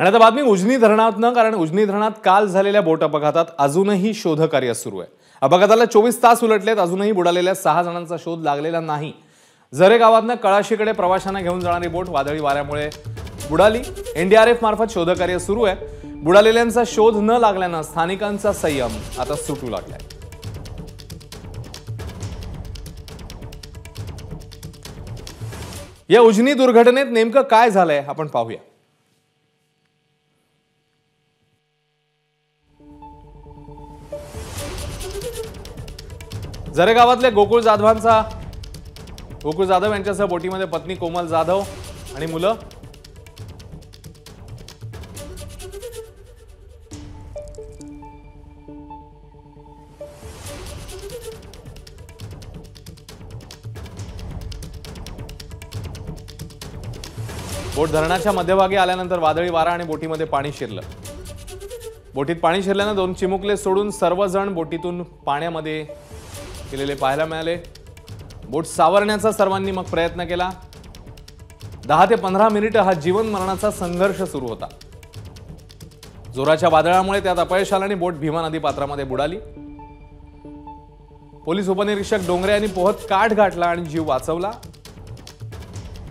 आणि आता बातमी उजनी धरणातनं, कारण उजनी धरणात काल झालेल्या बोट अपघातात अजूनही शोधकार्य सुरू आहे। अपघाताला 24 तास उलटलेत, अजूनही बुडालेल्या 6 जणांचा शोध लागलेला नाही। झरे गावातनं कळाशीकडे प्रवाशांना घेऊन जाणारी बोट वादळी वाऱ्यामुळे बुडाली। एनडीआरएफ मार्फत शोधकार्य सुरू आहे। बुडालेल्यांचा शोध न लागल्यानं स्थानिकांचा संयम आता सुटू लागलाय। या उजनी दुर्घटनेत नेमकं काय झालंय आपण पाहूया। झरे गावातले गोकुळ जाधव यांच्यासह बोटीमध्ये पत्नी कोमल जाधव आणि मुलं। बोट धरणाच्या मध्यभागी आल्यानंतर वादळी वारा आणि बोटीमध्ये पाणी शिरलं। बोटीत पाणी शिरल्यानं 2 चिमुकले सोडून सर्वजण बोटीतून पाण्यामध्ये गेलेले पाहायला मिळाले। बोट सावरण्याचा सर्वांनी मग प्रयत्न केला। 10 ते 15 मिनिटे हा जीवन मरणाचा संघर्ष सुरू होता। जोराच्या वादळामुळे त्यात अपयश आलं आणि बोट भीमा नदी पात्रामध्ये बुडाली। पोलीस उपनिरीक्षक डोंगरे यांनी पोहत काठ गाठला आणि जीव वाचवला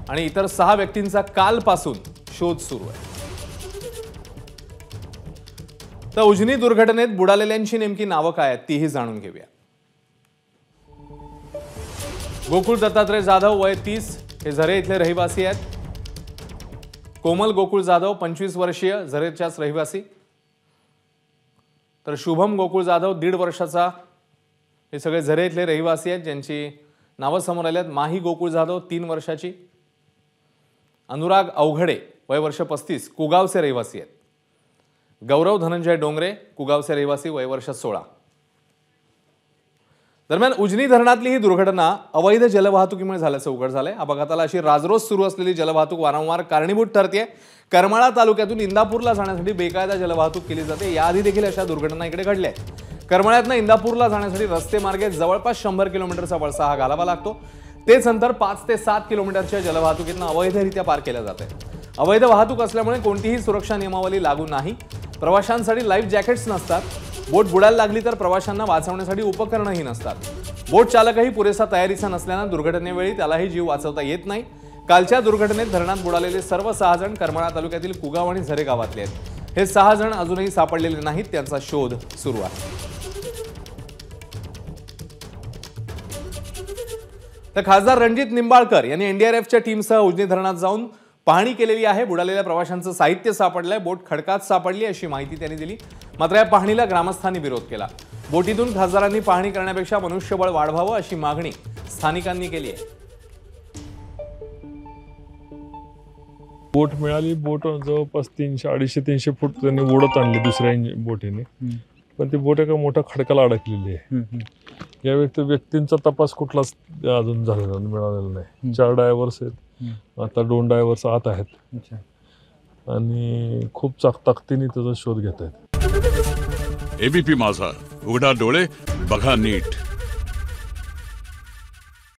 आणि इतर 6 व्यक्तींचा कालपासून शोध सुरू आहे। तर उजनी दुर्घटनेत बुडालेल्यांची नेमकी नावं काय आहेत तीही जाणून घेऊया। गोकुळ दत्तात्रय जाधव वय 30 हे झरे इथले रहिवासी आहेत। कोमल गोकुळ जाधव 25 वर्षीय झरेच्याच रहिवासी। तर शुभम गोकुळ जाधव 1.5 वर्षाचा, हे सगळे झरे इथले रहिवासी आहेत ज्यांची नावं समोर आली आहेत। माही गोकुळ जाधव 3 वर्षाची। अनुराग अवघडे वय वर्ष 35 कुगावचे रहिवासी आहेत। गौरव धनंजय डोंगरे कुगावचे रहिवासी वय वर्ष 16। दरम्यान उजनी धरणातली ही दुर्घटना अवैध जलवाहतुकीमुळे झाल्याचं उघड झालंय। अपघाताला अशी राजरोज सुरू असलेली जलवाहतूक वारंवार कारणीभूत ठरते। करमाळा तालुक्यातून इंदापूरला जाण्यासाठी बेकायदा जलवाहतूक केली जाते। याआधी देखील अशा दुर्घटना इकडे घडल्या आहेत। करमाळ्यातनं इंदापूरला जाण्यासाठी रस्ते मार्गे जवळपास 100 किलोमीटरचा वळसा हा घालावा लागतो। तेच अंतर 5 ते 7 किलोमीटरच्या जलवाहतुकीतनं अवैधरित्या पार केलं जाते। अवैध वाहतूक असल्यामुळे कोणतीही सुरक्षा नियमावली लागू नाही। प्रवाशांसाठी लाईफ जॅकेट्स नसतात। बोट बुडायला लागली तर प्रवाशांना वाचवण्यासाठी उपकरणंही नसतात। बोट चालकही पुरेसा तयारीचा नसल्यानं दुर्घटनेवेळी त्यालाही जीव वाचवता येत नाही। कालच्या दुर्घटनेत धरणात बुडालेले सर्व 6 जण करमाळा तालुक्यातील कुगाव आणि झरे गावातले आहेत। हे 6 जण अजूनही सापडलेले नाहीत, त्यांचा शोध सुरू आहे। तर खासदार रणजित निंबाळकर यांनी एनडीआरएफच्या टीमसह उजनी धरणात जाऊन पाहणी केलेली आहे। बुडालेल्या प्रवाशांचं साहित्य सापडलंय, बोट खडकात सापडली अशी माहिती त्यांनी दिली। मात्र या पाहणीला ग्रामस्थांनी विरोध केला। बोटीतून खासदारांनी पाहणी करण्यापेक्षा मनुष्यबळ वाढवावं अशी मागणी स्थानिकांनी केली आहे। बोट मिळाली। बोट जवळपास 300-250-300 फूट त्यांनी ओढत आणली दुसऱ्या बोटीने, पण ती बोट एका मोठ्या खडकाला अडकलेली आहे। या व्यक्तींचा तपास कुठलाच अजून झालेला मिळालेला नाही। 4 डायव्हर्स आहेत, आता 2 डायव्हर्स आत आहेत आणि खूप ताकदीने त्याचा शोध घेत आहेत। एबीपी माझा, उघडा डोळे बघा नीट।